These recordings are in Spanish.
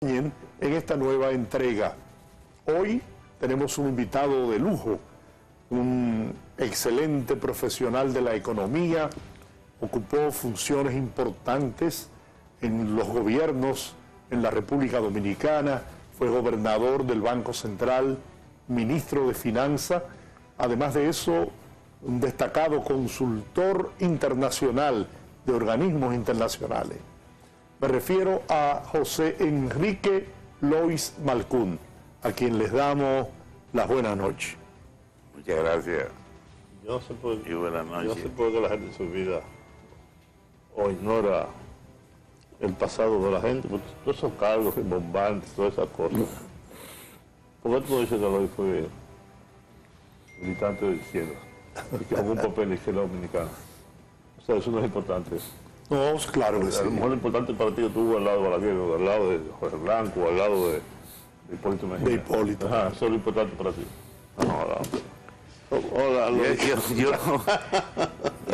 En esta nueva entrega. Hoy tenemos un invitado de lujo, un excelente profesional de la economía, ocupó funciones importantes en los gobiernos en la República Dominicana, fue gobernador del Banco Central, ministro de Finanzas, además de eso, un destacado consultor internacional de organismos internacionales. Me refiero a José Enrique Lois Malcún, a quien les damos las buenas noches. Muchas gracias. Yo no sé por, Y buenas noches. yo no sé por qué la gente se olvida o ignora el pasado de la gente, porque todos esos cargos rimbombantes, todas esas cosas. ¿Por qué tú no dices que Lois fue militante del cielo y que jugó un papel en la izquierda dominicana? O sea, eso no es importante. No, claro que sí. A lo mejor lo importante para ti estuvo al lado de Balaguer, o al lado de Jorge Blanco, o al lado de Hipólito Mejía. De Hipólito. Ajá, eso es lo importante para ti. Hola,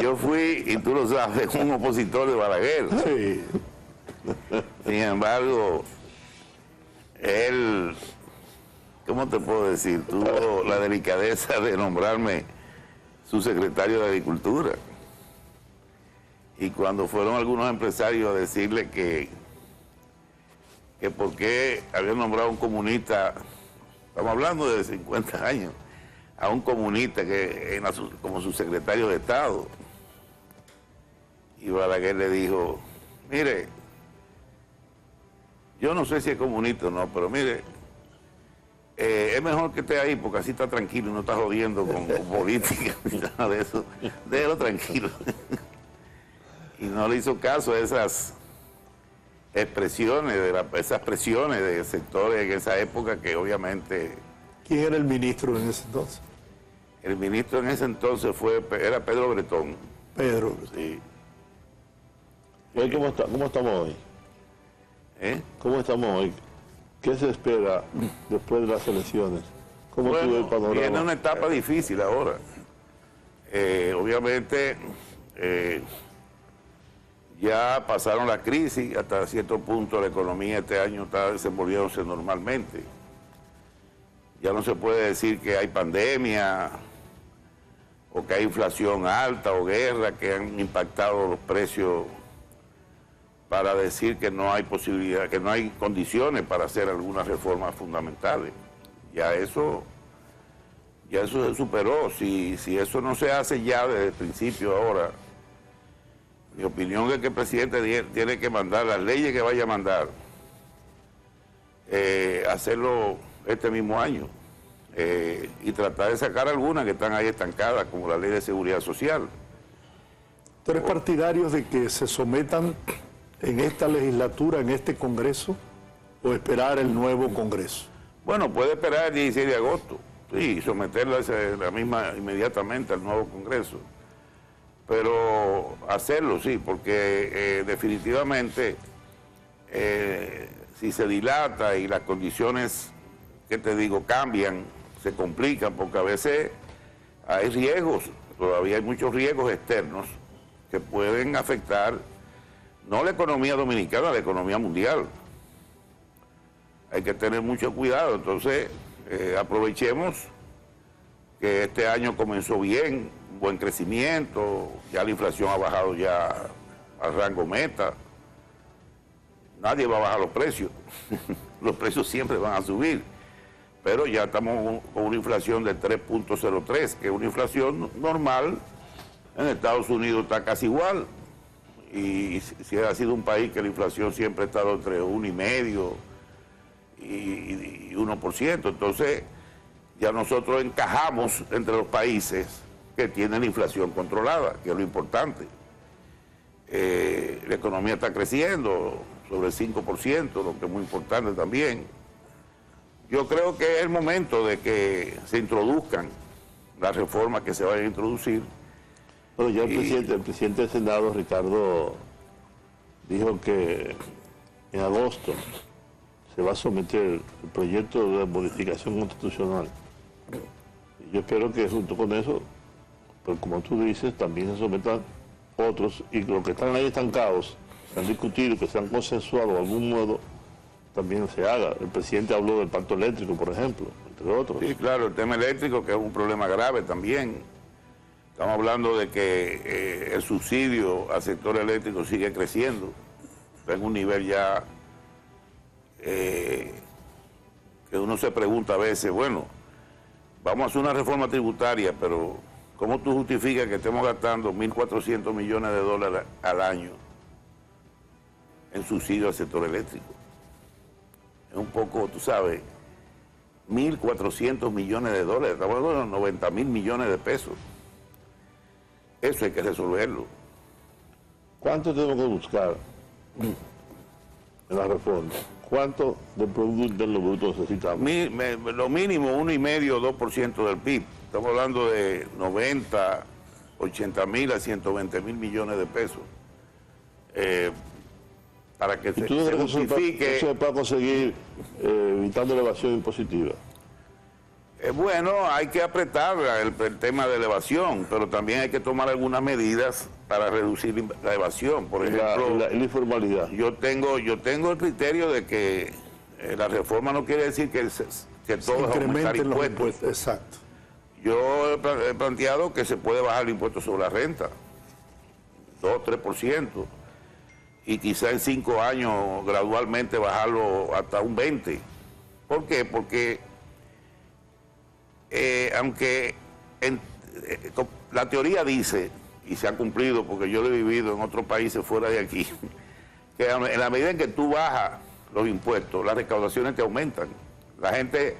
Yo fui, y tú lo sabes, un opositor de Balaguer. Sí. Sin embargo, él, ¿cómo te puedo decir? Tuvo la delicadeza de nombrarme su secretario de Agricultura. Y cuando fueron algunos empresarios a decirle que por qué habían nombrado a un comunista, estamos hablando de 50 años, a un comunista como su secretario de Estado. Y Balaguer le dijo, mire, yo no sé si es comunista o no, pero mire, es mejor que esté ahí porque así está tranquilo y no está jodiendo con política ni nada de eso. Déjelo tranquilo. Y no le hizo caso a esas expresiones, esas presiones de sectores en esa época que obviamente... ¿Quién era el ministro en ese entonces? El ministro en ese entonces era Pedro Bretón. Pedro. Sí. ¿Y hoy cómo estamos hoy? ¿Eh? ¿Cómo estamos hoy? ¿Qué se espera después de las elecciones? ¿Cómo tú ves el Bueno, panorama? viene una etapa difícil ahora. Obviamente, ya pasaron la crisis, hasta cierto punto la economía este año está desenvolviéndose normalmente. Ya no se puede decir que hay pandemia o que hay inflación alta o guerra que han impactado los precios para decir que no hay posibilidad, que no hay condiciones para hacer algunas reformas fundamentales. Ya eso se superó. Si eso no se hace ya desde el principio ahora, mi opinión es que el presidente tiene que mandar las leyes que vaya a mandar, hacerlo este mismo año y tratar de sacar algunas que están ahí estancadas, como la ley de seguridad social. ¿Tú eres partidario de que se sometan en esta legislatura, en este Congreso, o esperar el nuevo Congreso? Bueno, puede esperar el 16 de agosto, sí, someterla inmediatamente al nuevo Congreso. Pero hacerlo, sí, porque definitivamente si se dilata y las condiciones, que te digo, cambian, se complican, porque a veces hay riesgos, todavía hay muchos riesgos externos que pueden afectar no la economía dominicana, la economía mundial. Hay que tener mucho cuidado, entonces aprovechemos que este año comenzó bien, buen crecimiento, ya la inflación ha bajado ya al rango meta. Nadie va a bajar los precios, los precios siempre van a subir, pero ya estamos con una inflación de 3.03, que es una inflación normal. En Estados Unidos está casi igual, y si ha sido un país que la inflación siempre ha estado entre 1,5% y 1%, entonces ya nosotros encajamos entre los países que tienen la inflación controlada, que es lo importante. La economía está creciendo sobre el 5%, lo que es muy importante también. Yo creo que es el momento de que se introduzcan las reformas que se vayan a introducir. Bueno, ya el presidente del Senado, Ricardo, dijo que en agosto se va a someter el proyecto de modificación constitucional. Y yo espero que junto con eso, pues como tú dices, también se sometan otros, y los que están ahí estancados, se han discutido, que se han consensuado de algún modo, también se haga. El presidente habló del pacto eléctrico, por ejemplo, entre otros. Sí, claro, el tema eléctrico, que es un problema grave también. Estamos hablando de que el subsidio al sector eléctrico sigue creciendo. Está en un nivel ya que uno se pregunta a veces, bueno, vamos a hacer una reforma tributaria, pero ¿cómo tú justificas que estemos gastando 1.400 millones de dólares al año en subsidio al sector eléctrico? Es un poco, tú sabes, 1.400 millones de dólares, estamos hablando de 90.000 millones de pesos. Eso hay que resolverlo. ¿Cuánto tenemos que buscar en la reforma? ¿Cuánto de Producto Interno Bruto necesitamos? Lo mínimo 1,5 o 2% del PIB. Estamos hablando de 90, 80.000 a 120.000 millones de pesos. Para que se justifique. ¿Eso se puede conseguir evitando la evasión impositiva? Bueno, hay que apretar el tema de la evasión, pero también hay que tomar algunas medidas para reducir la evasión. Por ejemplo, la informalidad. Yo tengo el criterio de que la reforma no quiere decir que todos aumentar impuestos. Exacto. Yo he planteado que se puede bajar el impuesto sobre la renta, 2 o 3%, y quizá en 5 años gradualmente bajarlo hasta un 20%. ¿Por qué? Porque aunque la teoría dice, y se ha cumplido porque yo lo he vivido en otros países fuera de aquí, que en la medida en que tú bajas los impuestos, las recaudaciones te aumentan. La gente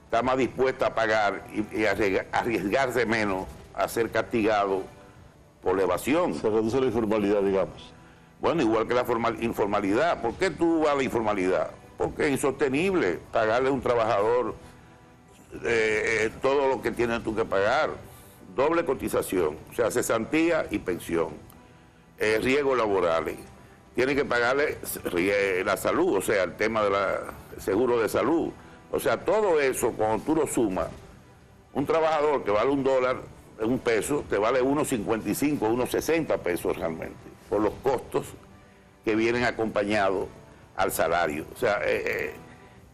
está más dispuesta a pagar y arriesgarse menos a ser castigado por la evasión. Se reduce la informalidad, digamos. Bueno, igual que la informalidad. ¿Por qué tú vas a la informalidad? Porque es insostenible pagarle a un trabajador todo lo que tienes tú que pagar. Doble cotización, o sea, cesantía y pensión, riesgos laborales. Tiene que pagarle la salud, o sea, el tema del seguro de salud. O sea, todo eso, cuando tú lo sumas, un trabajador que vale $1, $1, te vale 1.55, 1.60 pesos realmente, por los costos que vienen acompañados al salario. O sea,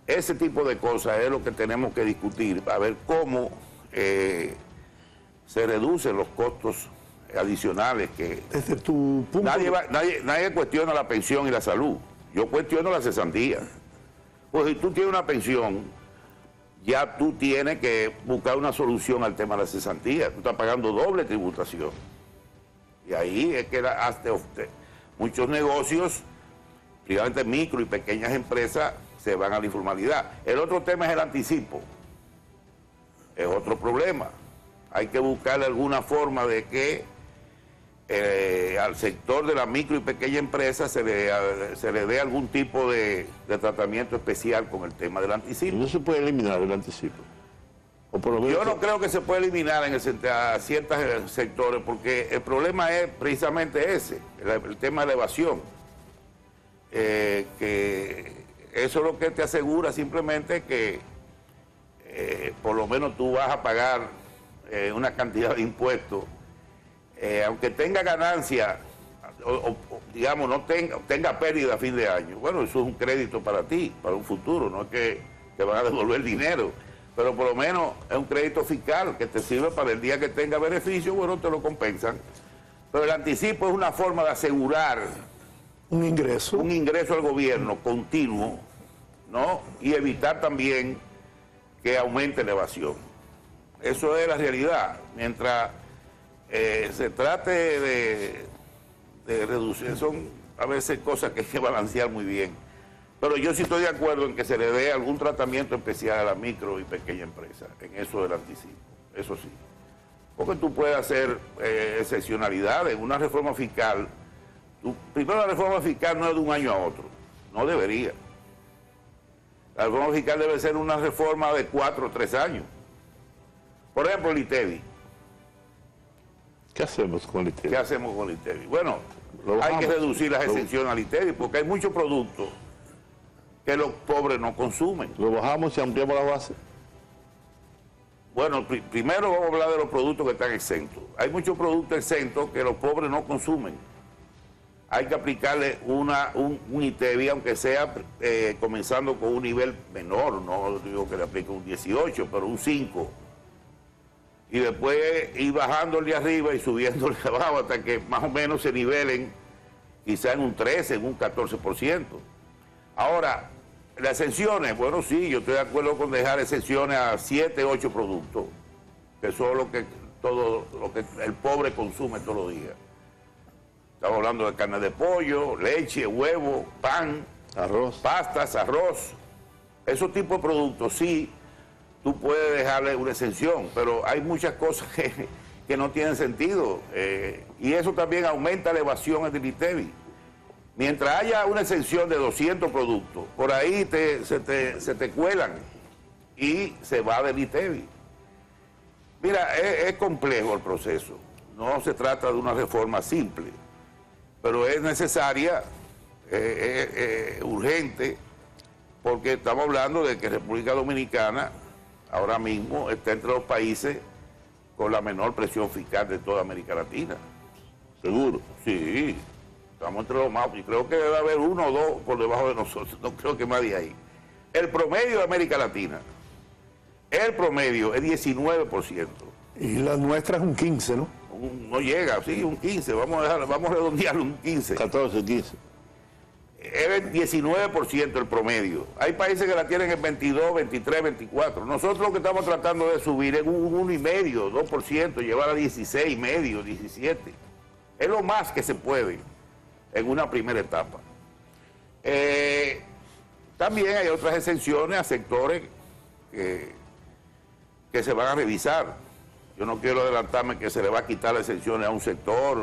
ese tipo de cosas es lo que tenemos que discutir, para ver cómo se reducen los costos adicionales que... Desde tu punto... Nadie cuestiona la pensión y la salud. Yo cuestiono la cesantía. Pues si tú tienes una pensión, ya tú tienes que buscar una solución al tema de la cesantía. Tú estás pagando doble tributación. Y ahí es que muchos negocios, principalmente micro y pequeñas empresas, se van a la informalidad. El otro tema es el anticipo. Es otro problema. Hay que buscar alguna forma de que al sector de la micro y pequeña empresa se le dé algún tipo de tratamiento especial con el tema del anticipo. ¿No se puede eliminar el anticipo? O por lo menos yo no creo que se pueda eliminar a ciertos sectores, porque el problema es precisamente ese, el tema de la evasión. Que eso es lo que te asegura simplemente que por lo menos tú vas a pagar una cantidad de impuestos, aunque tenga ganancia o digamos no tenga pérdida a fin de año. Bueno, eso es un crédito para ti, para un futuro, no es que te van a devolver dinero, pero por lo menos es un crédito fiscal que te sirve para el día que tenga beneficio, bueno, te lo compensan. Pero el anticipo es una forma de asegurar un ingreso al gobierno continuo, ¿no? Y evitar también que aumente la evasión. Eso es la realidad. Mientras se trate de reducir, son a veces cosas que hay que balancear muy bien. Pero yo sí estoy de acuerdo en que se le dé algún tratamiento especial a la micro y pequeña empresa, en eso del anticipo, eso sí. Porque tú puedes hacer excepcionalidades, una reforma fiscal. Primero, la reforma fiscal no es de un año a otro, no debería. La reforma fiscal debe ser una reforma de 4 o 3 años. Por ejemplo, el ITEVI. ¿Qué hacemos con el ITEVI? ¿Qué hacemos con el ITEVI? Bueno, hay que reducir las exenciones al ITEVI porque hay muchos productos que los pobres no consumen. ¿Lo bajamos y ampliamos la base? Bueno, primero vamos a hablar de los productos que están exentos. Hay muchos productos exentos que los pobres no consumen. hay que aplicarle un ITEVI, aunque sea comenzando con un nivel menor, no digo que le aplique un 18, pero un 5. Y después ir bajándole arriba y subiéndole abajo hasta que más o menos se nivelen quizá en un 13, en un 14%. Ahora, las exenciones, bueno, sí, yo estoy de acuerdo con dejar exenciones a 7, 8 productos, que son todo lo que el pobre consume todos los días. Estamos hablando de carne de pollo, leche, huevo, pan, arroz, pastas, arroz. Esos tipos de productos sí, tú puedes dejarle una exención, pero hay muchas cosas que no tienen sentido. Y eso también aumenta la evasión del ITEVI. Mientras haya una exención de 200 productos, por ahí se te cuelan y se va del ITEVI. Mira, es complejo el proceso. No se trata de una reforma simple, pero es necesaria, urgente, porque estamos hablando de que República Dominicana ahora mismo está entre los países con la menor presión fiscal de toda América Latina. ¿Seguro? Sí, estamos entre los más, y creo que debe haber 1 o 2 por debajo de nosotros, no creo que más de ahí. El promedio de América Latina, el promedio es 19%. Y la nuestra es un 15, ¿no? No llega, sí, un 15, vamos a redondearlo un 15. 14, 15. Es el 19% el promedio. Hay países que la tienen en 22, 23, 24. Nosotros lo que estamos tratando de subir es un 1,5%, 2%, llevar a 16,5%, 17%. Es lo más que se puede en una primera etapa. También hay otras exenciones a sectores que se van a revisar. Yo no quiero adelantarme que se le va a quitar las exenciones a un sector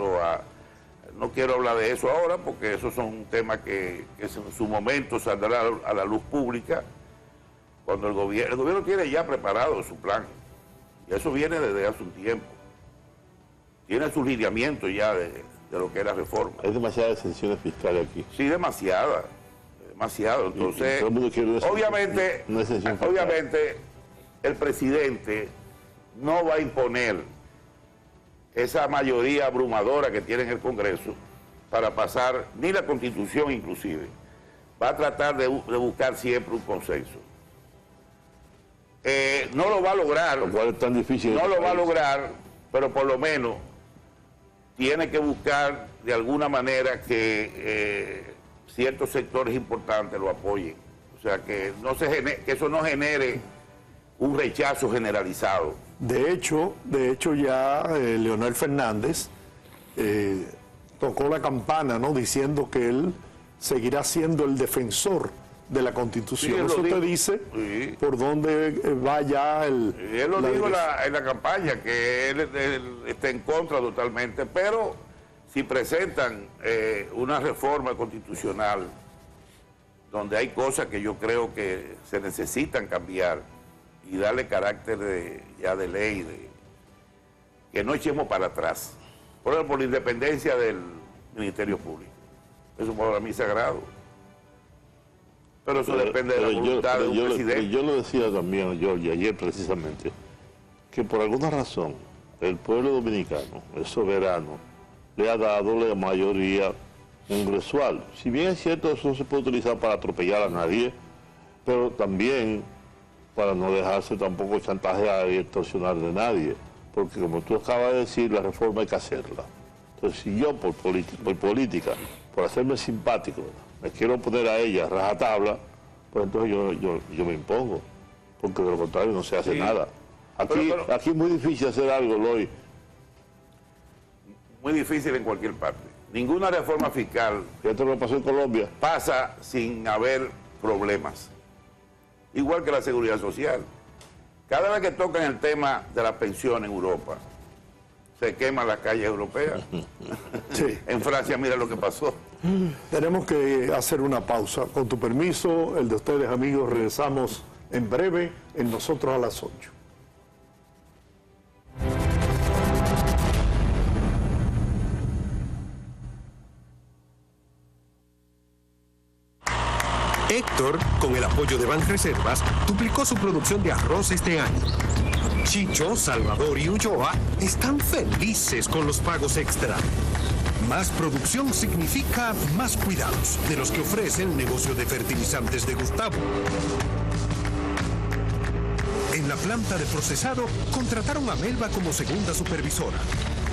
no quiero hablar de eso ahora porque esos son temas que en su momento saldrá a la luz pública cuando el gobierno tiene ya preparado su plan. Y eso viene desde hace un tiempo. Tiene sus lineamientos ya de lo que es la reforma. Hay demasiadas exenciones fiscales aquí. Sí, demasiado. Entonces, todo el mundo quiere obviamente el presidente no va a imponer esa mayoría abrumadora que tiene en el Congreso para pasar ni la Constitución inclusive. Va a tratar de buscar siempre un consenso. No lo va a lograr. Lo cual es tan difícil. No lo va a lograr, pero por lo menos tiene que buscar de alguna manera que ciertos sectores importantes lo apoyen. O sea, que eso no genere un rechazo generalizado. De hecho ya Leonel Fernández tocó la campana, ¿no? Diciendo que él seguirá siendo el defensor de la Constitución. Sí, eso te dice por dónde va ya el... Él lo dijo en la campaña, que él está en contra totalmente, pero si presentan una reforma constitucional donde hay cosas que yo creo que se necesitan cambiar y darle carácter de ley, que no echemos para atrás. Por ejemplo, por la independencia del Ministerio Público. Eso para mí es sagrado. Pero eso depende de la voluntad de un presidente. Yo lo decía también, Jorge, ayer precisamente, que por alguna razón el pueblo dominicano, el soberano, le ha dado la mayoría congresual. Si bien es cierto, eso no se puede utilizar para atropellar a nadie, pero también para no dejarse tampoco chantajear y extorsionar de nadie, porque como tú acabas de decir, la reforma hay que hacerla. Entonces, si yo por política, por hacerme simpático, me quiero poner a ella rajatabla, pues entonces yo me impongo, porque de lo contrario no se hace nada. Aquí es muy difícil hacer algo, Eloy. Muy difícil en cualquier parte. Ninguna reforma fiscal Esto lo pasó en Colombia. pasa sin haber problemas. Igual que la seguridad social. Cada vez que tocan el tema de la pensión en Europa, se queman las calles europeas. Sí. En Francia, mira lo que pasó. Tenemos que hacer una pausa. Con tu permiso, el de ustedes, amigos, regresamos en breve en Nosotros a las 8. Héctor, con el apoyo de Banreservas, duplicó su producción de arroz este año. Chicho, Salvador y Ulloa están felices con los pagos extra. Más producción significa más cuidados, de los que ofrece el negocio de fertilizantes de Gustavo. En la planta de procesado, contrataron a Melba como segunda supervisora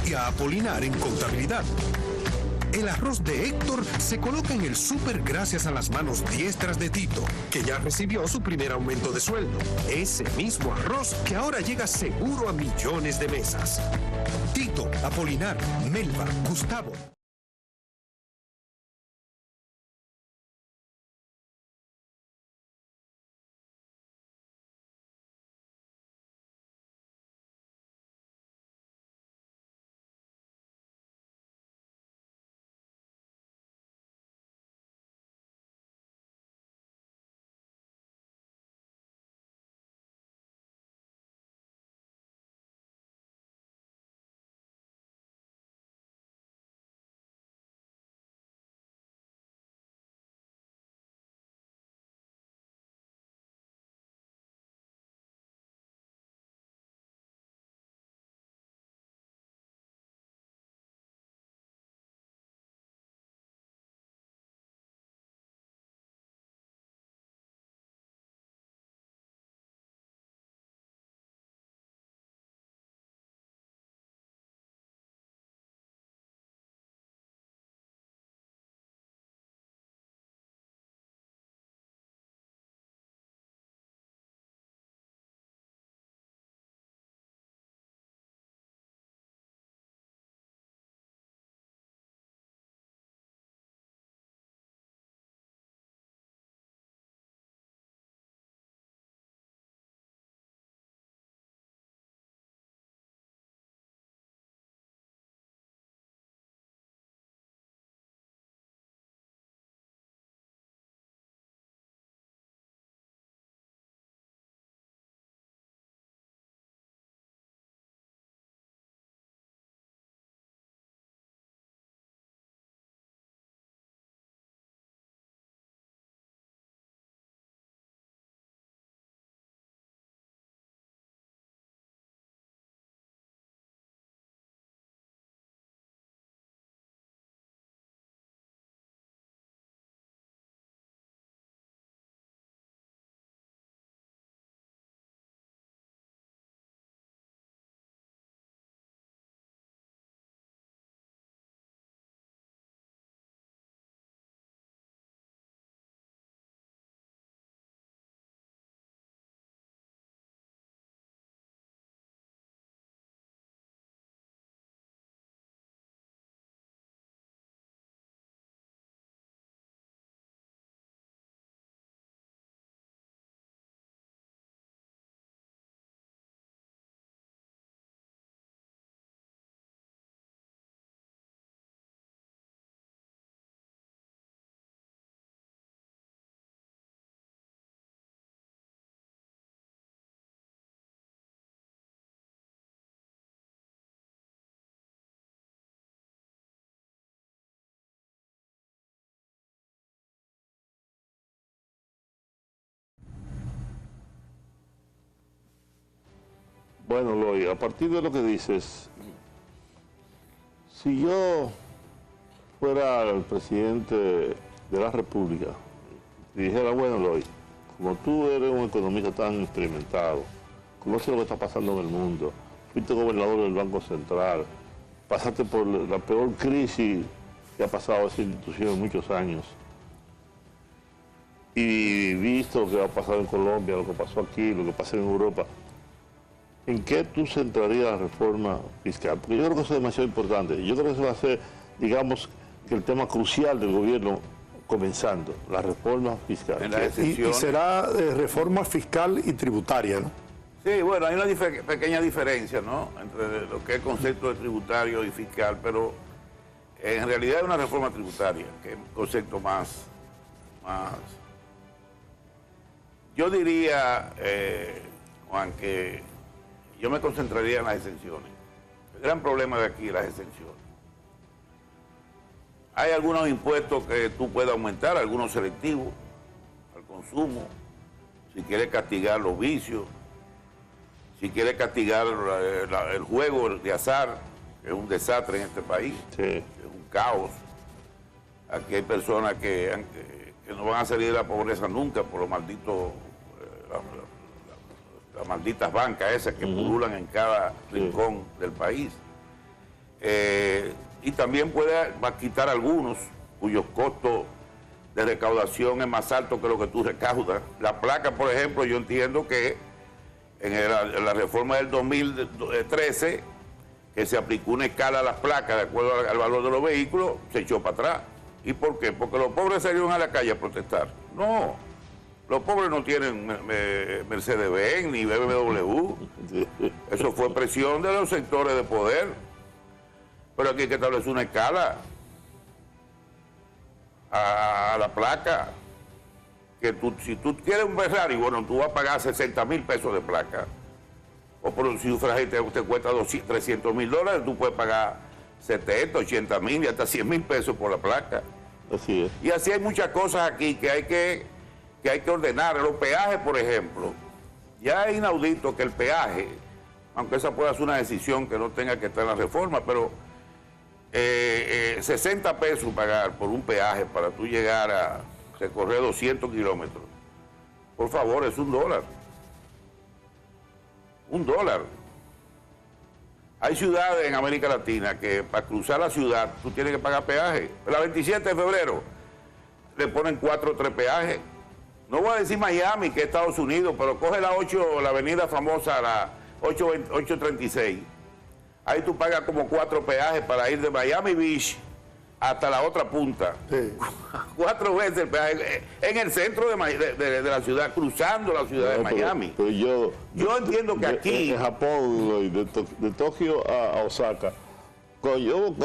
y a Apolinar en contabilidad. El arroz de Héctor se coloca en el súper gracias a las manos diestras de Tito, que ya recibió su primer aumento de sueldo. Ese mismo arroz que ahora llega seguro a millones de mesas. Tito, Apolinar, Melba, Gustavo. Bueno, Loy, a partir de lo que dices, si yo fuera el presidente de la República y dijera, bueno, Loy, como tú eres un economista tan experimentado, conoces lo que está pasando en el mundo, fuiste gobernador del Banco Central, pasaste por la peor crisis que ha pasado esa institución en muchos años, y visto lo que ha pasado en Colombia, lo que pasó aquí, lo que pasa en Europa, ¿en qué tú centrarías la reforma fiscal? Porque yo creo que eso es demasiado importante. Yo creo que eso va a ser, digamos, que el tema crucial del gobierno comenzando, la reforma fiscal. Y será reforma fiscal y tributaria, ¿no? Sí, bueno, hay una pequeña diferencia, ¿no?, entre lo que es el concepto de tributario y fiscal, pero en realidad es una reforma tributaria, que es un concepto más... Yo diría, Juan, que yo me concentraría en las exenciones. El gran problema de aquí es las exenciones. Hay algunos impuestos que tú puedes aumentar, algunos selectivos, al consumo, si quieres castigar los vicios, si quieres castigar el juego de azar, que es un desastre en este país, Sí. es un caos. Aquí hay personas que no van a salir de la pobreza nunca por los malditos, las malditas bancas esas que pululan en cada rincón del país. Y también va a quitar algunos cuyos costos de recaudación es más alto que lo que tú recaudas. La placa, por ejemplo, yo entiendo que en la reforma del 2013, que se aplicó una escala a las placas de acuerdo al valor de los vehículos, se echó para atrás. ¿Y por qué? Porque los pobres salieron a la calle a protestar. No, los pobres no tienen Mercedes-Benz ni BMW. Eso fue presión de los sectores de poder. Pero aquí hay que establecer una escala a la placa. Que si tú quieres un Ferrari, bueno, tú vas a pagar 60,000 pesos de placa. O por un sufragio te cuesta 300,000 dólares, tú puedes pagar 70, 80,000 y hasta 100,000 pesos por la placa. Así es. Y así hay muchas cosas aquí que hay que ordenar. Los peajes, por ejemplo, ya es inaudito que el peaje, aunque esa pueda ser una decisión que no tenga que estar en la reforma, pero 60 pesos pagar por un peaje para tú llegar a recorrer 200 kilómetros, por favor, es $1. $1. Hay ciudades en América Latina que para cruzar la ciudad tú tienes que pagar peaje. La 27 de febrero le ponen 4 o 3 peajes. No voy a decir Miami, que es Estados Unidos, pero coge la avenida famosa, la 836. Ahí tú pagas como 4 peajes para ir de Miami Beach hasta la otra punta. Sí. 4 veces el peaje en el centro de la ciudad, cruzando la ciudad de Miami. Pero yo entiendo que aquí... En Japón, de Tokio a Osaka, cuando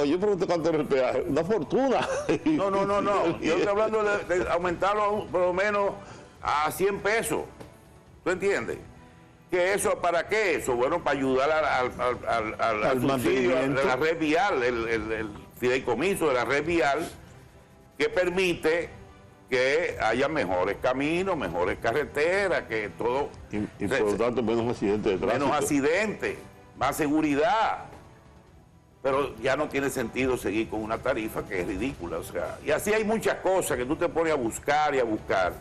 yo pregunté cuánto era el peaje, una fortuna. No. Yo estoy hablando de aumentarlo por lo menos a 100 pesos. ¿Tú entiendes? ¿Que eso para qué eso? Bueno, para ayudar al subsidio de la red vial, el fideicomiso de la red vial, que permite que haya mejores caminos, mejores carreteras, que todo... Y por lo tanto menos accidentes de tránsito. Menos accidentes, más seguridad. Pero ya no tiene sentido seguir con una tarifa que es ridícula. O sea, y así hay muchas cosas que tú te pones a buscar y a buscar.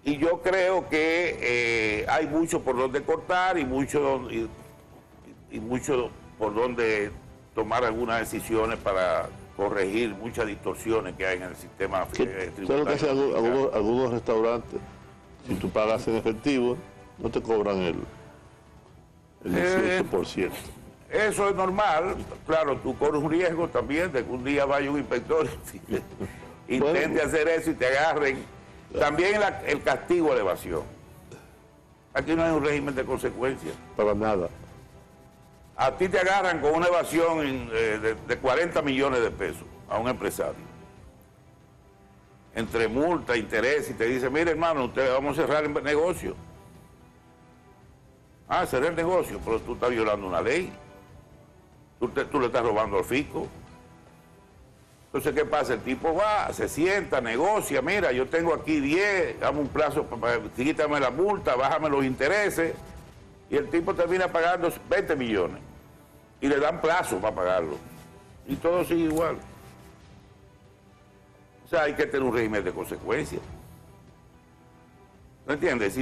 Y yo creo que hay mucho por donde cortar y mucho por donde tomar algunas decisiones para corregir muchas distorsiones que hay en el sistema tributario. ¿Sabes lo que hacen algunos restaurantes? Si tú pagas en efectivo, no te cobran el 18%. Eso es normal. Claro, tú corres un riesgo también de que un día vaya un inspector y intente hacer eso y te agarren. También el castigo a la evasión. Aquí no hay un régimen de consecuencias. Para nada. A ti te agarran con una evasión de 40 millones de pesos a un empresario. Entre multa, interés, y te dice, mire hermano, usted vamos a cerrar el negocio. Ah, cerrar el negocio, pero tú estás violando una ley. Tú le estás robando al fisco. Entonces, ¿qué pasa? El tipo va, se sienta, negocia, mira, yo tengo aquí 10, dame un plazo, quítame la multa, bájame los intereses, y el tipo termina pagando 20 millones, y le dan plazo para pagarlo, y todo sigue igual. O sea, hay que tener un régimen de consecuencias. ¿No entiendes?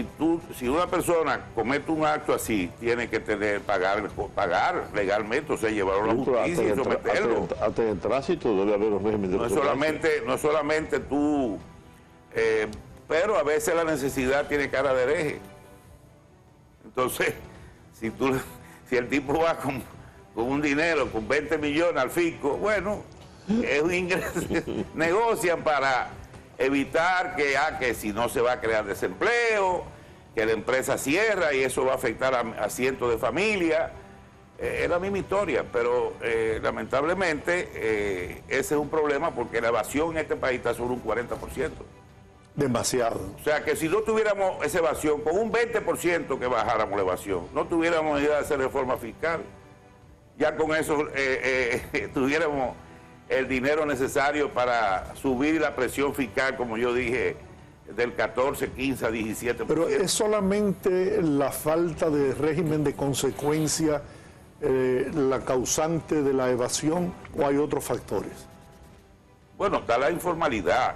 Si una persona comete un acto así, tiene que pagar legalmente, o sea, llevarlo a la justicia y someterlo. Hasta en el tránsito debe haber un régimen de consecuencias. No solamente tú, pero a veces la necesidad tiene cara de hereje. Entonces, si el tipo va con un dinero, con 20 millones al fisco, bueno, es un ingreso, negocian para evitar que si no se va a crear desempleo, que la empresa cierra y eso va a afectar a cientos de familias. Es la misma historia, pero lamentablemente ese es un problema porque la evasión en este país está sobre un 40%. Demasiado. O sea que si no tuviéramos esa evasión, con un 20% que bajáramos la evasión, no tuviéramos idea de hacer reforma fiscal. Ya con eso tuviéramos el dinero necesario para subir la presión fiscal, como yo dije, del 14, 15 a 17%. Pero es solamente la falta de régimen de consecuencia la causante de la evasión o hay otros factores? Bueno, está la informalidad.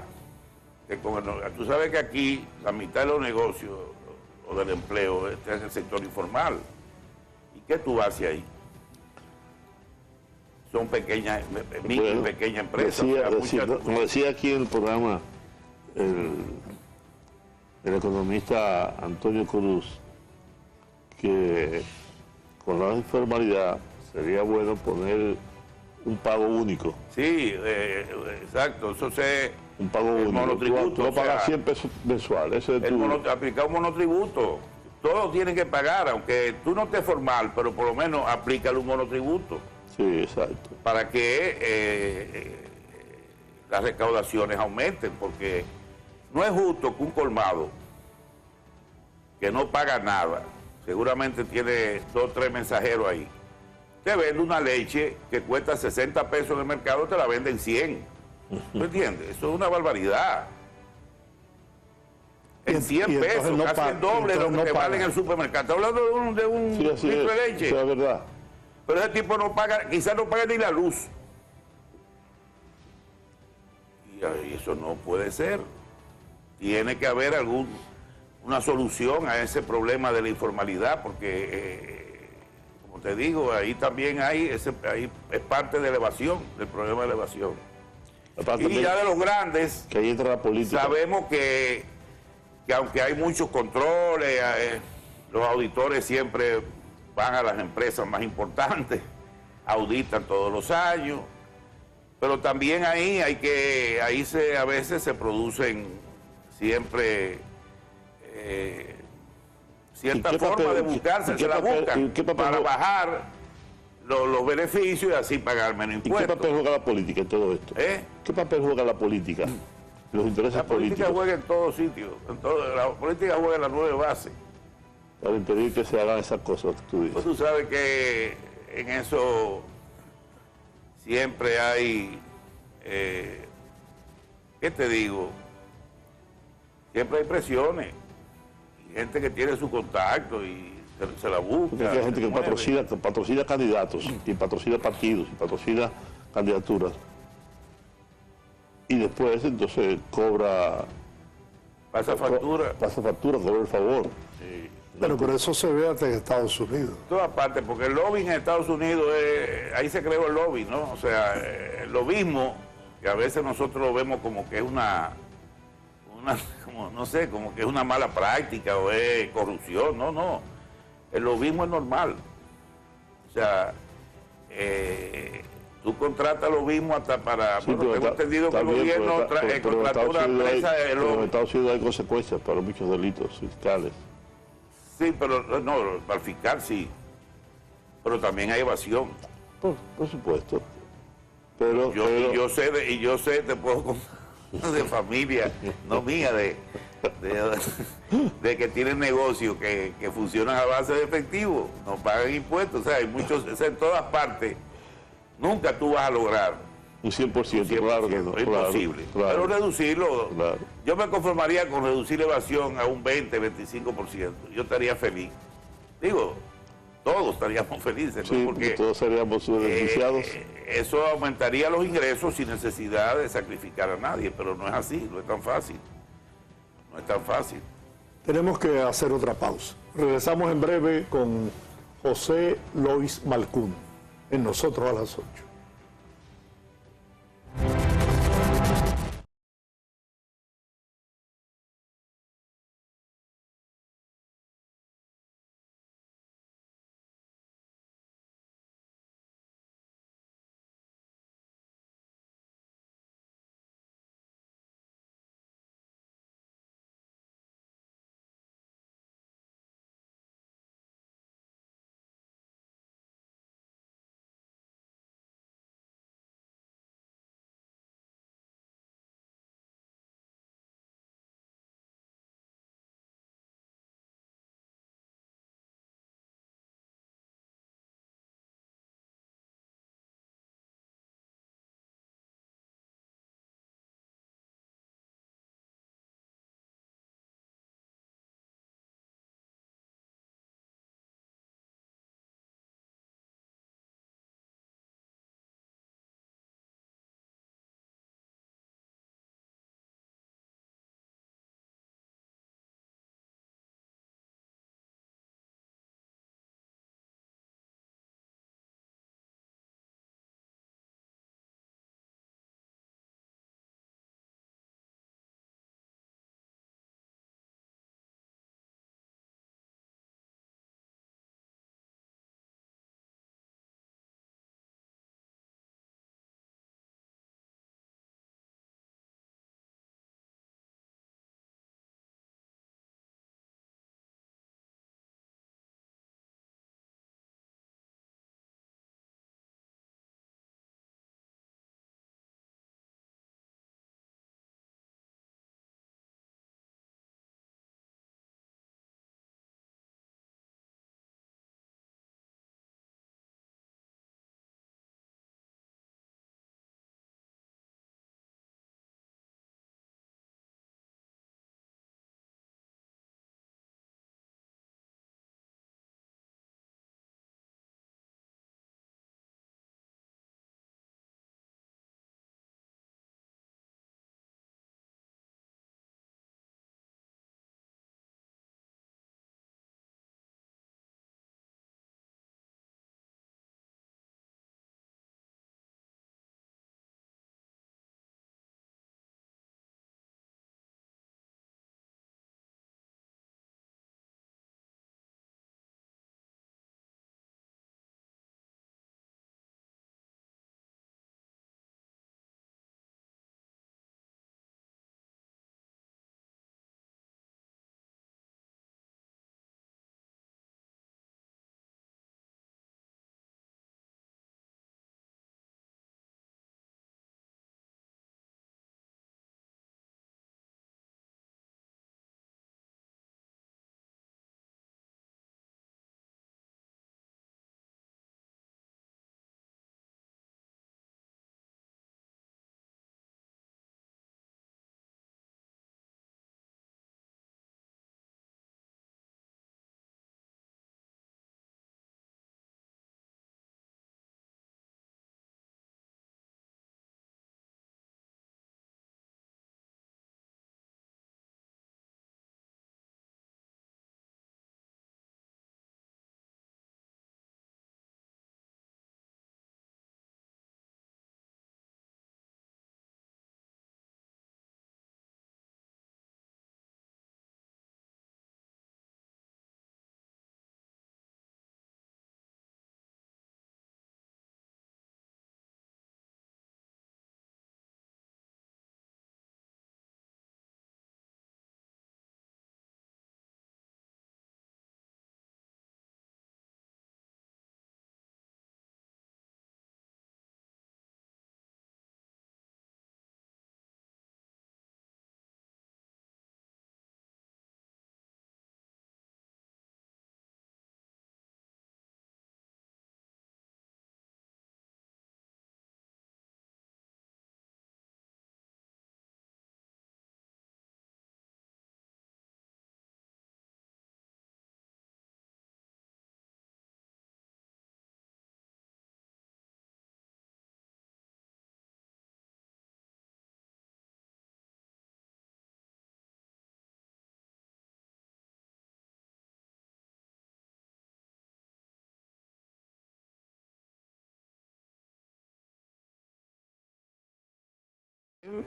Tú sabes que aquí la mitad de los negocios o del empleo está en el sector informal. ¿Y qué tú haces ahí? Son pequeñas, micro y pequeñas empresas. Como decía aquí en el programa el economista Antonio Cruz, que con la informalidad sería bueno poner un pago único. Sí, exacto, eso se... Un pago único. Monotributo. Tú no pagas 100 pesos mensuales. Aplicar un monotributo. Todos tienen que pagar, aunque tú no estés formal, pero por lo menos aplícale un monotributo. Sí, exacto. Para que las recaudaciones aumenten, porque no es justo que un colmado que no paga nada, seguramente tiene 2 o 3 mensajeros ahí, te vende una leche que cuesta 60 pesos en el mercado, te la venden 100. ¿Me entiendes? Eso es una barbaridad. En 100 pesos, no casi el doble de lo que no te vale en paga. el supermercado. Estás hablando de un Sí, así litro de es, leche. eso es verdad. Pero ese tipo no paga, quizás no paga ni la luz. Y eso no puede ser. Tiene que haber una solución a ese problema de la informalidad, porque, como te digo, ahí también ahí es parte de la evasión, del problema de la evasión. Aparte Y ya de los grandes, que ahí entra la política. sabemos que aunque hay muchos controles, los auditores siempre van a las empresas más importantes, auditan todos los años, pero también ahí a veces se producen siempre cierta forma de buscarse, se la buscan para bajar los beneficios y así pagar menos ¿Y qué impuestos. papel juega la política en todo esto? ¿Qué papel juega la política? Los intereses La política políticos. juega en todos sitios, la política juega en las 9 bases. Para impedir que se hagan esas cosas que tú dices. Pues tú sabes que en eso siempre hay, ¿qué te digo? Siempre hay presiones, y gente que tiene su contacto y se la busca. Porque hay gente que patrocina candidatos, y patrocina partidos, y patrocina candidaturas. Y después entonces pasa factura. Cobra el favor. Pero por eso se ve hasta en Estados Unidos. Todas partes, porque el lobby en Estados Unidos, ahí se creó el lobby, ¿no? O sea, el lobismo, que a veces nosotros lo vemos como que es como, no sé, como que es una mala práctica o es corrupción. No. El lobismo es normal. O sea, tú contratas lobismo hasta para... Sí, bueno, tengo entendido que el gobierno contrató una empresa de pero en lobby. Estados Unidos hay consecuencias para muchos delitos fiscales. Sí, pero no, para el fiscal sí. Pero también hay evasión. Por supuesto. Pero Yo sé, te puedo contar de familia, no mía, de que tienen negocios que funcionan a base de efectivo, no pagan impuestos, o sea, hay muchos, o sea, en todas partes. Nunca tú vas a lograr un 100%, claro que no. es imposible. Claro, Pero reducirlo, claro. Yo me conformaría con reducir la evasión a un 20-25%. Yo estaría feliz. Digo, todos estaríamos felices, ¿no? Sí, porque todos seríamos beneficiados. eso aumentaría los ingresos sin necesidad de sacrificar a nadie, pero no es así, no es tan fácil. No es tan fácil. Tenemos que hacer otra pausa. Regresamos en breve con José Lois Malcún, en Nosotros a las 8.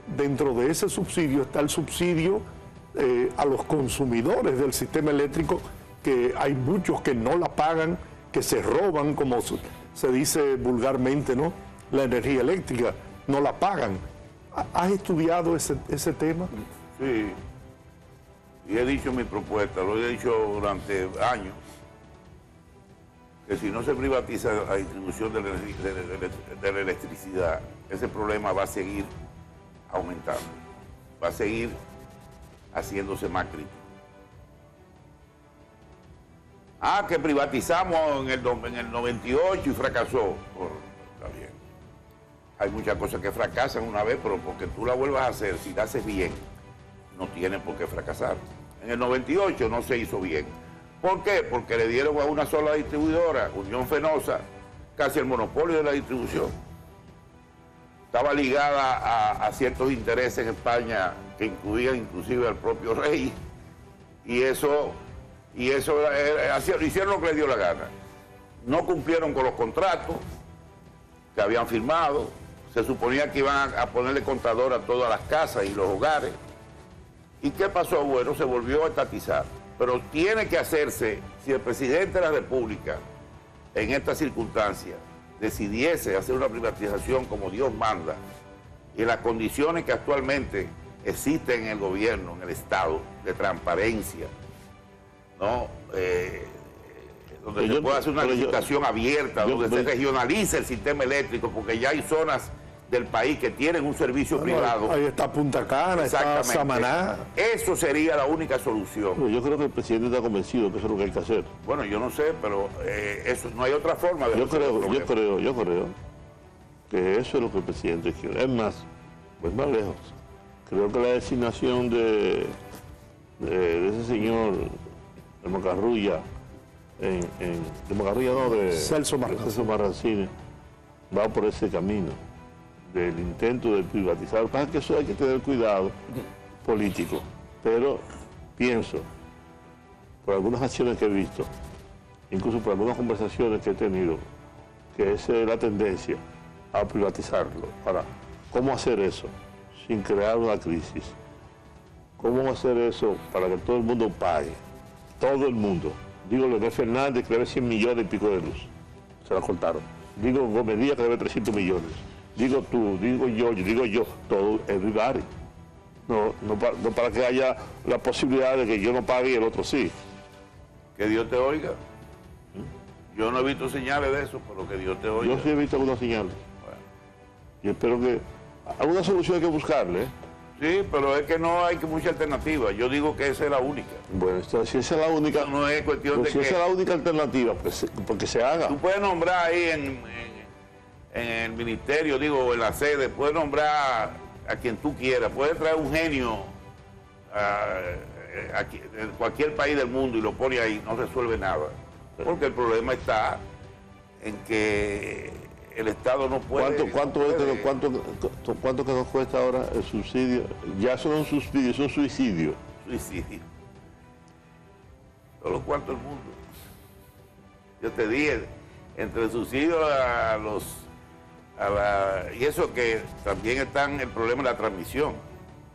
Dentro de ese subsidio está el subsidio a los consumidores del sistema eléctrico, que hay muchos que no la pagan, que se roban, como se dice vulgarmente, ¿no? La energía eléctrica, no la pagan. ¿Has estudiado ese tema? Sí, y he dicho mi propuesta, lo he dicho durante años, que si no se privatiza la distribución de la electricidad, ese problema va a seguir aumentando, va a seguir haciéndose más crítico. Que privatizamos en el 98 y fracasó. Está bien. Hay muchas cosas que fracasan una vez, pero porque tú la vuelvas a hacer, si la haces bien, no tiene por qué fracasar. En el 98 no se hizo bien. ¿Por qué? Porque le dieron a una sola distribuidora, Unión Fenosa, casi el monopolio de la distribución. Estaba ligada a ciertos intereses en España que incluían inclusive al propio rey, y eso hicieron lo que les dio la gana. No cumplieron con los contratos que habían firmado. Se suponía que iban a ponerle contador a todas las casas y los hogares. ¿Y qué pasó? Bueno, se volvió a estatizar. Pero tiene que hacerse, si el presidente de la República en estas circunstancias decidiese hacer una privatización como Dios manda, y en las condiciones que actualmente existen en el gobierno, en el Estado, de transparencia, ¿no? Donde se pueda hacer una licitación abierta, donde se regionalice el sistema eléctrico, porque ya hay zonas del país que tienen un servicio privado. Ahí está Punta Cana, está Samaná. Eso sería la única solución. Pero yo creo que el presidente está convencido que eso es lo que hay que hacer. Bueno, yo no sé, pero eso no hay otra forma de yo creo que eso es lo que el presidente quiere. Es más, pues más lejos. Creo que la designación de ese señor, de Macarrulla, de Celso Marrancini, va por ese camino del intento de privatizar. Para que eso hay que tener cuidado político, pero pienso, por algunas acciones que he visto, incluso por algunas conversaciones que he tenido, que esa es la tendencia a privatizarlo. Ahora, ¿cómo hacer eso sin crear una crisis? ¿Cómo hacer eso para que todo el mundo pague? Todo el mundo. Digo, Leonel Fernández, que debe 100 millones y pico de luz. Se la cortaron. Digo, Gómez Díaz, que debe 300 millones. Digo tú, digo yo, todo, everybody. No para que haya la posibilidad de que yo no pague y el otro sí. Que Dios te oiga. Yo no he visto señales de eso, pero que Dios te oiga. Yo sí he visto algunas señales. Bueno. Y espero que... Alguna solución hay que buscarle, ¿eh? Sí, pero es que no hay mucha alternativa. Yo digo que esa es la única. Bueno, si esa es la única... No es cuestión de si esa es la única alternativa, pues porque se haga. Tú puedes nombrar ahí en el ministerio, digo, en la sede, puedes nombrar a quien tú quieras. Puedes traer un genio de cualquier país del mundo y lo pone ahí, no resuelve nada. Porque el problema está en que el Estado no puede... ¿Cuánto que nos cuesta ahora el subsidio? Ya son un subsidio, es un suicidio. Suicidio. Todos los cuantos del mundo. Yo te dije, entre el subsidio y eso que también está el problema de la transmisión,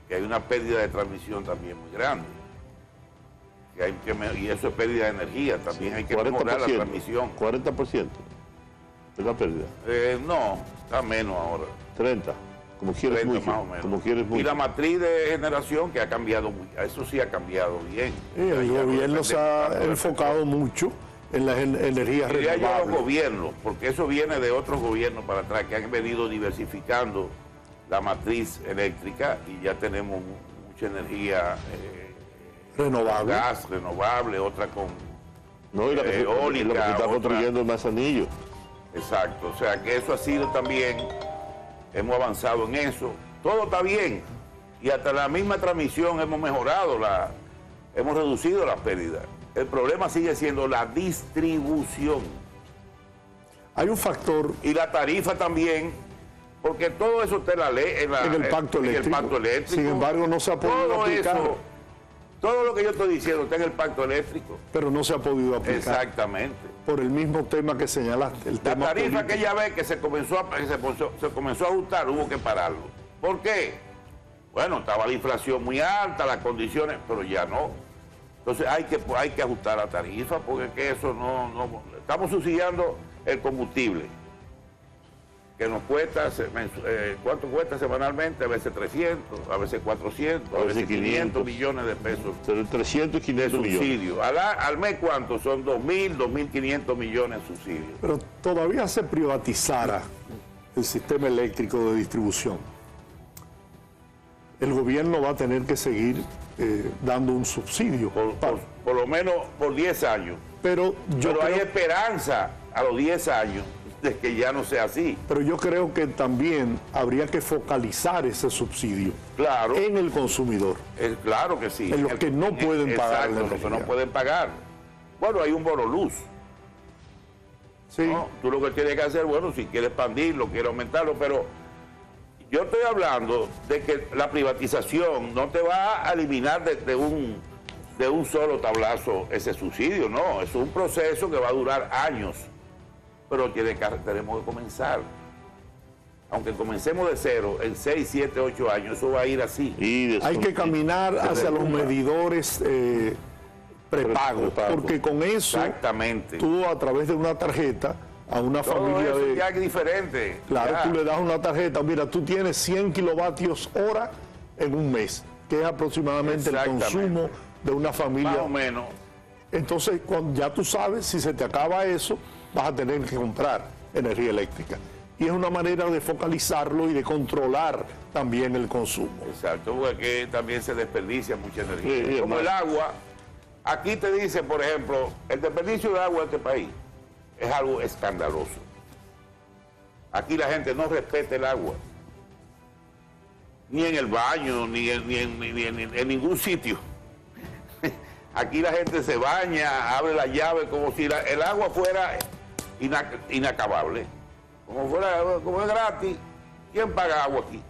que hay una pérdida de transmisión también muy grande. Y eso es pérdida de energía, también hay que mejorar la transmisión. 40% de la pérdida. No, está menos ahora. 30, como quieres 30 mucho. Más o menos. Como quieres mucho. Y la matriz de generación que ha cambiado mucho, eso sí ha cambiado bien. El gobierno se ha enfocado mucho en las energías renovables. Diría yo los gobiernos, porque eso viene de otros gobiernos para atrás, que han venido diversificando la matriz eléctrica y ya tenemos mucha energía renovable. Gas renovable, otra con eólica. Lo que está construyendo el Manzanillo. Exacto, o sea que eso ha sido también, hemos avanzado en eso, todo está bien, y hasta la misma transmisión hemos mejorado, hemos reducido las pérdidas. El problema sigue siendo la distribución. Hay un factor... Y la tarifa también, porque todo eso está en la ley, en el pacto eléctrico. Sin embargo, no se ha podido aplicar. Todo lo que yo estoy diciendo está en el pacto eléctrico. Pero no se ha podido aplicar. Exactamente. Por el mismo tema que señalaste. La tarifa que ella ve que se comenzó a ajustar, hubo que pararlo. ¿Por qué? Bueno, estaba la inflación muy alta, las condiciones, pero ya no. Entonces hay que ajustar la tarifa porque es que eso no estamos subsidiando el combustible, que nos cuesta, ¿cuánto cuesta semanalmente? A veces 300, a veces 400, a veces 500 millones de pesos. Entre 300 y 500 de subsidio. Al mes, ¿cuánto? Son 2.000, 2.500 millones de subsidios. Pero todavía se privatizara el sistema eléctrico de distribución, el gobierno va a tener que seguir dando un subsidio. Por lo menos por 10 años. Pero hay esperanza a los 10 años de que ya no sea así. Pero yo creo que también habría que focalizar ese subsidio en el consumidor. Claro que sí. En los que no pueden pagar. Exacto, los que no pueden pagar. Bueno, hay un bono luz. Sí. ¿No? Tú lo que tienes que hacer, bueno, si quieres expandirlo, quieres aumentarlo, pero yo estoy hablando de que la privatización no te va a eliminar de un solo tablazo ese subsidio, no. Es un proceso que va a durar años. Pero tenemos que comenzar. Aunque comencemos de cero, en 6, 7, 8 años, eso va a ir así. Hay que caminar hacia los medidores prepago, porque con eso, tú a través de una tarjeta, a una familia eso ya es diferente. Claro, ya. Tú le das una tarjeta, mira, tú tienes 100 kilovatios hora en un mes, que es aproximadamente el consumo de una familia. Más o menos. Entonces, cuando ya tú sabes, si se te acaba eso, vas a tener que comprar energía eléctrica. Y es una manera de focalizarlo y de controlar también el consumo. Exacto, porque también se desperdicia mucha energía. Como el agua, aquí te dice, por ejemplo, el desperdicio de agua en este país es algo escandaloso. Aquí la gente no respeta el agua. Ni en el baño, ni en ningún sitio. Aquí la gente se baña, abre la llave como si el agua fuera inacabable. Como es gratis, ¿quién paga agua aquí?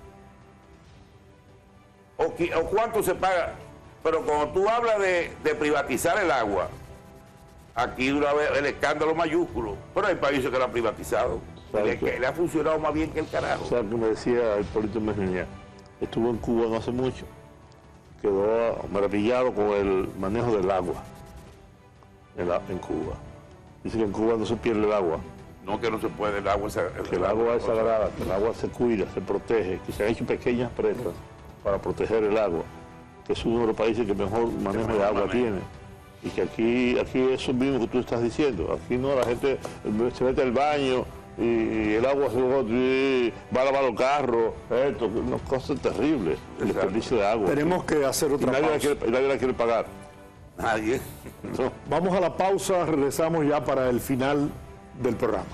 ¿O cuánto se paga? Pero cuando tú hablas de privatizar el agua, aquí una vez el escándalo mayúsculo, pero hay países que lo han privatizado, que le ha funcionado más bien que el carajo. O sea, que me decía Hipólito Mejía, estuvo en Cuba no hace mucho, quedó maravillado con el manejo del agua en Cuba. Dice que en Cuba no se pierde el agua. No, que no se puede, el agua que el agua es sagrada, que el agua se cuida, se protege, que se han hecho pequeñas presas para proteger el agua, que es uno de los países que mejor manejo de agua tiene. Y que aquí eso mismo que tú estás diciendo, aquí no, la gente se mete al baño y el agua va a lavar los carros, unas cosas terribles, el desperdicio de agua. Tenemos que hacer otra pausa. Nadie la quiere pagar. Nadie. No. Vamos a la pausa, regresamos ya para el final del programa.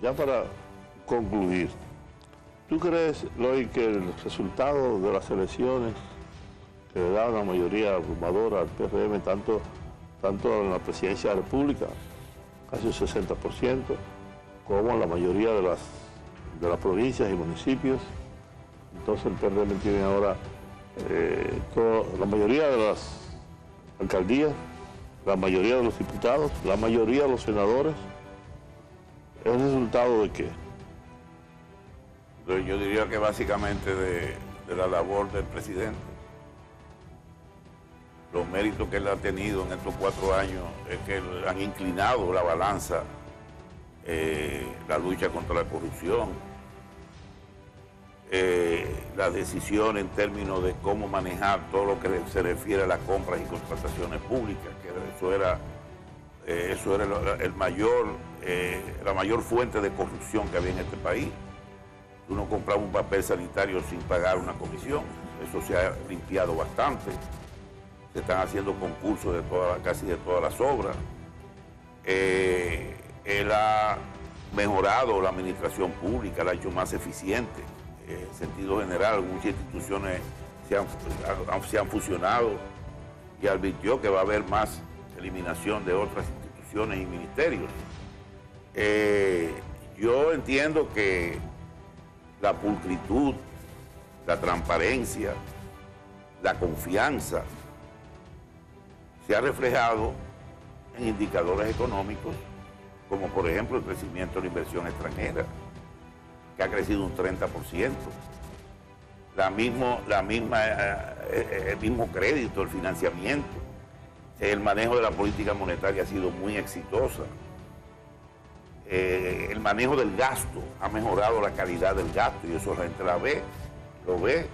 Ya para concluir, ¿tú crees, Eloy, que el resultado de las elecciones que le da una mayoría abrumadora al PRM, tanto en la presidencia de la República, casi un 60%, como en la mayoría de las provincias y municipios? Entonces el PRM tiene ahora la mayoría de las alcaldías, la mayoría de los diputados, la mayoría de los senadores. ¿Es resultado de qué? Yo diría que básicamente de la labor del presidente. Los méritos que él ha tenido en estos 4 años es que han inclinado la balanza, la lucha contra la corrupción, la decisión en términos de cómo manejar todo lo que se refiere a las compras y contrataciones públicas, que eso era la mayor fuente de corrupción que había en este país. Uno compraba un papel sanitario sin pagar una comisión. Eso se ha limpiado bastante. Se están haciendo concursos casi de todas las obras. Él ha mejorado la administración pública, la ha hecho más eficiente. En sentido general, muchas instituciones se han fusionado y advirtió que va a haber más eliminación de otras instituciones y ministerios. Yo entiendo que la pulcritud, la transparencia, la confianza se ha reflejado en indicadores económicos, como por ejemplo el crecimiento de la inversión extranjera, que ha crecido un 30%. El mismo crédito, el financiamiento, el manejo de la política monetaria ha sido muy exitosa. El manejo del gasto ha mejorado la calidad del gasto y eso la gente lo ve.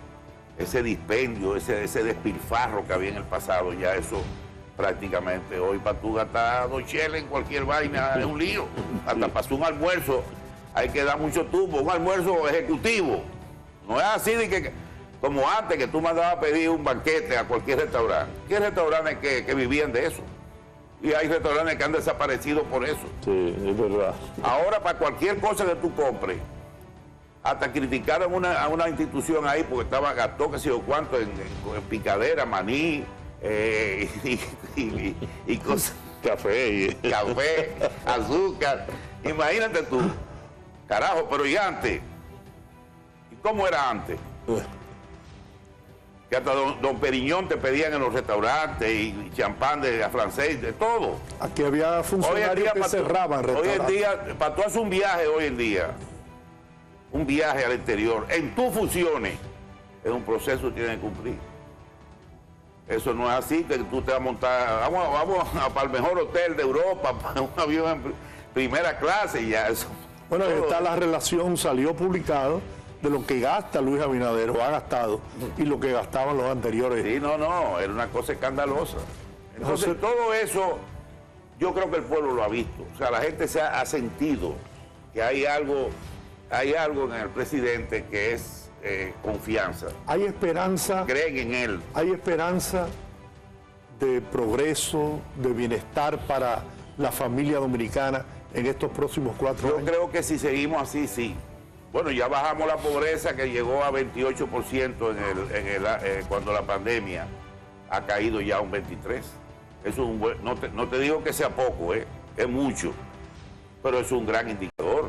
Ese dispendio, ese despilfarro que había en el pasado, ya eso prácticamente hoy para tú gastar 2 cheles en cualquier vaina es un lío. Hasta pasó un almuerzo, hay que dar mucho tubo, un almuerzo ejecutivo. No es así de que, como antes, que tú mandabas a pedir un banquete a cualquier restaurante. ¿Qué restaurantes que vivían de eso? Y hay restaurantes que han desaparecido por eso. Sí, es verdad. Ahora, para cualquier cosa que tú compres, hasta criticaron a una institución ahí porque gastó que sé yo cuánto en picadera, maní y cosas. Café, azúcar. Imagínate tú. Carajo, pero ¿y antes? ¿Y cómo era antes? Que hasta don Periñón te pedían en los restaurantes y champán de francés, de todo. Aquí había funcionarios que cerraban restaurantes. Hoy en día, para tú hacer un viaje hoy en día, un viaje al exterior, en tus funciones, es un proceso que tienes que cumplir. Eso no es así, que tú te vas a montar, vamos para el mejor hotel de Europa, para un avión en primera clase y ya eso. Bueno, ahí está la relación, salió publicado, de lo que gasta Luis Abinader o ha gastado y lo que gastaban los anteriores. Sí, no, era una cosa escandalosa. Entonces, todo eso, yo creo que el pueblo lo ha visto. O sea, la gente ha sentido que hay algo en el presidente que es confianza. Hay esperanza. Creen en él. Hay esperanza de progreso, de bienestar para la familia dominicana en estos próximos 4 años. Yo creo que si seguimos así, sí. Bueno, ya bajamos la pobreza que llegó a 28% cuando la pandemia ha caído ya a un 23%. Eso es un buen, no te digo que sea poco, es mucho, pero es un gran indicador.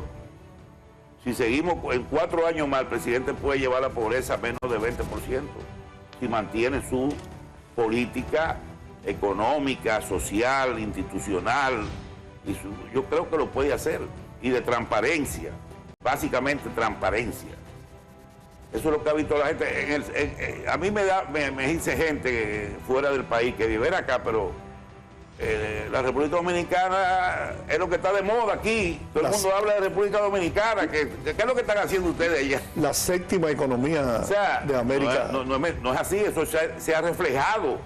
Si seguimos en 4 años más, el presidente puede llevar la pobreza a menos de 20%, si mantiene su política económica, social, institucional, yo creo que lo puede hacer, y de transparencia. Básicamente transparencia. Eso es lo que ha visto la gente. A mí me dice gente fuera del país que vive acá, pero la República Dominicana es lo que está de moda aquí. Todo el mundo habla de República Dominicana. ¿Qué es lo que están haciendo ustedes allá? La 7ª economía de América. No es así, eso se ha reflejado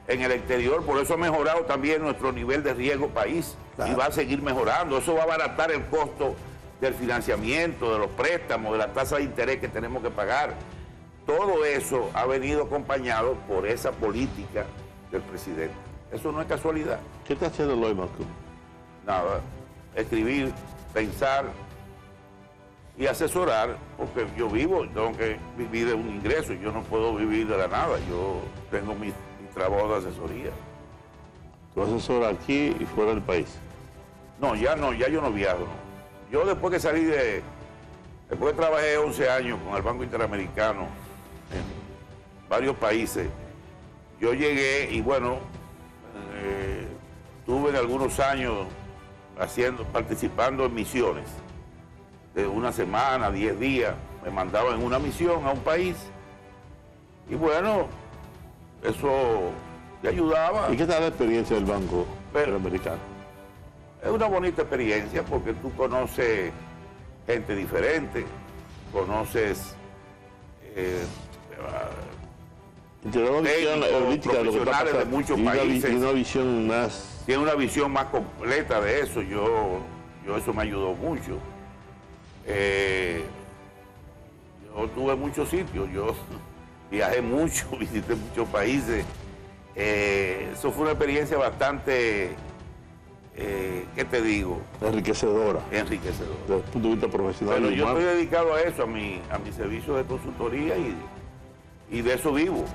en el exterior, por eso ha mejorado también nuestro nivel de riesgo país. Claro. Y va a seguir mejorando. Eso va a abaratar el costo del financiamiento, de los préstamos, de la tasa de interés que tenemos que pagar. Todo eso ha venido acompañado por esa política del presidente. Eso no es casualidad. ¿Qué está haciendo Eloy Marcum? Nada, escribir, pensar, y asesorar, porque yo vivo, tengo que vivir de un ingreso, yo no puedo vivir de la nada, yo tengo mi trabajo de asesoría. ¿Tú asesoras aquí y fuera del país? No, ya yo no viajo. No. Yo después que después que trabajé 11 años con el Banco Interamericano en varios países, yo llegué y bueno, tuve en algunos años participando en misiones de una semana, 10 días, me mandaban en una misión a un país y bueno, eso te ayudaba. ¿Y qué tal la experiencia del Banco Interamericano? Es una bonita experiencia porque tú conoces gente diferente, conoces profesionales de muchos países. Y una visión más... Tiene una visión más completa de eso. Yo eso me ayudó mucho. Yo tuve muchos sitios, yo viajé mucho, visité muchos países. Eso fue una experiencia bastante, ¿qué te digo? Enriquecedora. Enriquecedora. Desde el punto de vista profesional. Pero y yo humano. estoy dedicado a eso, a mi servicio de consultoría y de eso vivo.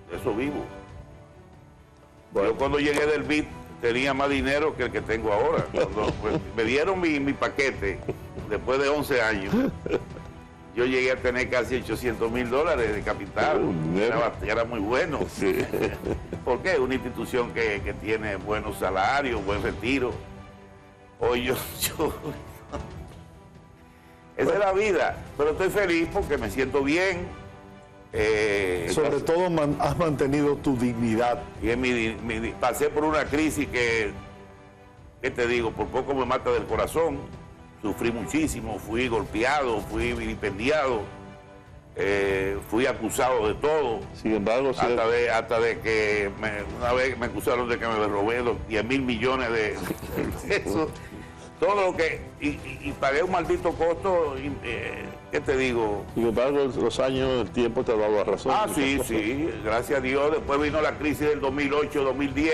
De eso vivo. Bueno. Yo cuando llegué del BID tenía más dinero que el que tengo ahora. Cuando me dieron mi paquete, después de 11 años, yo llegué a tener casi $800,000 de capital. Era muy bueno. Sí. ¿Por qué? Una institución que tiene buenos salarios, buen retiro. Hoy esa es la vida. Pero estoy feliz porque me siento bien. Sobre todo has mantenido tu dignidad. Y pasé por una crisis que te digo, por poco me mata del corazón. Sufrí muchísimo, fui golpeado, fui vilipendiado, fui acusado de todo. Sin embargo, hasta de que una vez me acusaron de que me robé 10.000 millones de pesos. Todo lo que... Y pagué un maldito costo, ¿qué te digo? Sin embargo, los años, el tiempo te ha dado la razón. Sí, gracias a Dios. Después vino la crisis del 2008-2010,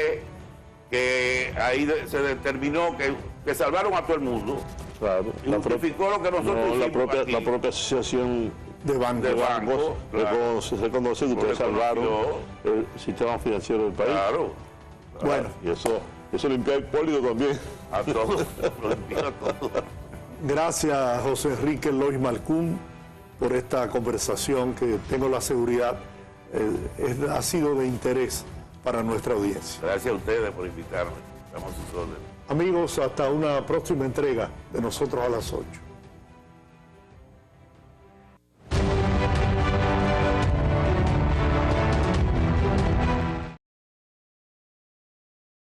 que ahí se determinó que salvaron a todo el mundo. Claro. Y justificó lo que nosotros hicimos aquí. La propia asociación De bancos. claro. Se reconoce que ustedes salvaron el sistema financiero del país. Claro. Bueno, Y eso limpió a Hipólito también. A todos. Lo limpió a todos. gracias José Enrique Lois Malcún por esta conversación que tengo la seguridad ha sido de interés para nuestra audiencia. Gracias a ustedes por invitarme. Estamos a sus órdenes. Amigos, hasta una próxima entrega de Nosotros a las 8.